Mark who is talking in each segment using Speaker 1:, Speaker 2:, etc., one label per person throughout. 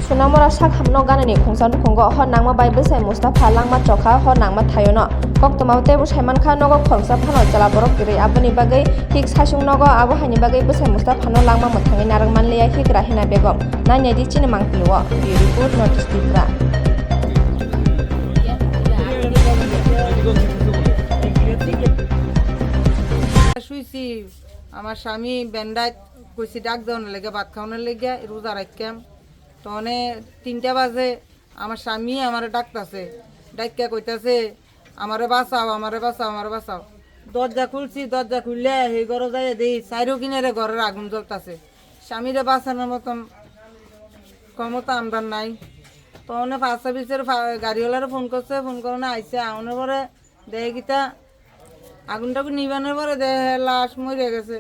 Speaker 1: Sunamura Sakhamno Ganani Khongsan Khongo Ho Nangmabai Besai Mustafa Langma Chokha Ho Nangma Thayono Koktomaute Busaiman Kha Nogo Khoroksa Phano Jalaborok Giri Aboni Bagai Hik Sasung Nogo Abo Hani Bagai Besai Mustafa no Langma Mothangi Narangman Leya Hik Rahina Begum Nanya Di Chini Mangpilwo Report Notice Tripura
Speaker 2: শুইছি আমার স্বামী বেন্ডায় কইছি ডাক দেওয়ার লেগে ভাত খাওয়ানোর লেগে রোজা রাখতাম তনে 3টা বাজে আমার স্বামী আমার ডাকতেছে ডাক্কা কইতাছে আমারে বাঁচাও আমারে বাঁচাও আমারে বাঁচাও দরজা খুলছি দরজা খুললে সেই ঘরে যাই দেই চাইরো কিনারে ঘরের আগুন জ্বলতাছে স্বামীরে বাঁচানোর মতন ক্ষমতা আমরা নাই তনে ফায়ার সার্ভিসের গাড়িওয়ালারে ফোন করছে ফোন করে আইসে আউনের পরে দেখে গীতা আগুনটাকে নিবানোর পরে দেখে লাশ মরে গেছে।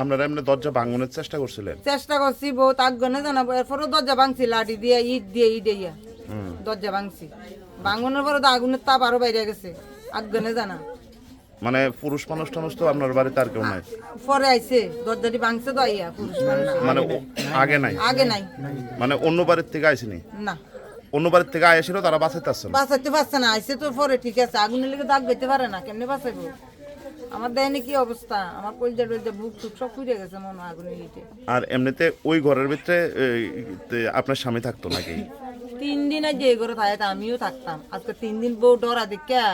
Speaker 3: আপনারা এমনি দরজা ভাঙানোর চেষ্টা করছিলেন?
Speaker 2: চেষ্টা করছি বহুত আগুনে জানাবো এরপরও দরজা ভাঙছি লাঠি দিয়ে ইট দিয়ে দরজা ভাঙছি ভাঙানোর পরে তো আগুনের তাপ আরো বাইরে গেছে আগুনে জানা
Speaker 3: মানে পুরুষ মানুষ টানুষ তো আপনার বাড়িতে আর কেউ নাই?
Speaker 2: পরে আইছে দরজাটি ভাঙছে তো আইয়া পুরুষ মানুষ
Speaker 3: মানে আগে নাই মানে অন্য বাড়ির থেকে আইসিনি?
Speaker 2: না
Speaker 3: অন্য বাড়ির থেকে আইছিল তারা বাঁচাইতে
Speaker 2: পারছে না আইসে তো পরে ঠিক আছে আগুনের লেগে দাগ বেঁধে পারে না কেমনে বাঁচাইবো আমার দেয়নি কি অবস্থা আমার কলজা টলজা বুক টুক সব পুড়ে গেছে মনে আগুনের লিটে।
Speaker 3: আর এমনিতে ওই ঘরের ভিতরে আপনার স্বামী থাকতো নাকি?
Speaker 2: 3 দিন আজ এই ঘরে থাকে আমিও থাকতাম আজকে 3 দিন বউ ডরা দেখা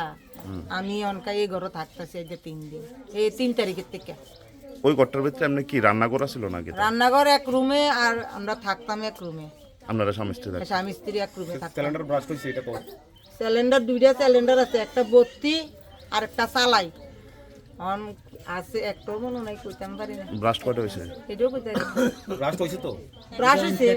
Speaker 2: আমি অনকা এই ঘরে থাকতেছি এই যে 3 দিন এই 3 তারিখের থেকে।
Speaker 3: ওই ঘরটার ভিতরে এমনি কি রান্নাঘর ছিল নাকি?
Speaker 2: রান্নাঘর এক রুমে আর আমরা থাকতাম এক রুমে।
Speaker 3: আপনারা স্বামী
Speaker 2: স্ত্রী এক রুমে থাকতাম। সিলিন্ডার ব্রাশ কইছে এটা কো সিলিন্ডার 2টা সিলিন্ডার আছে একটা ভর্তি আর একটা চালাই অন আছে একটা মনে নাই কইতাম পারি না।
Speaker 3: ব্রাশ কয়টা হইছে?
Speaker 2: এটাও কইতাম
Speaker 4: ব্রাশ হইছে তো
Speaker 2: ব্রাশ হইছে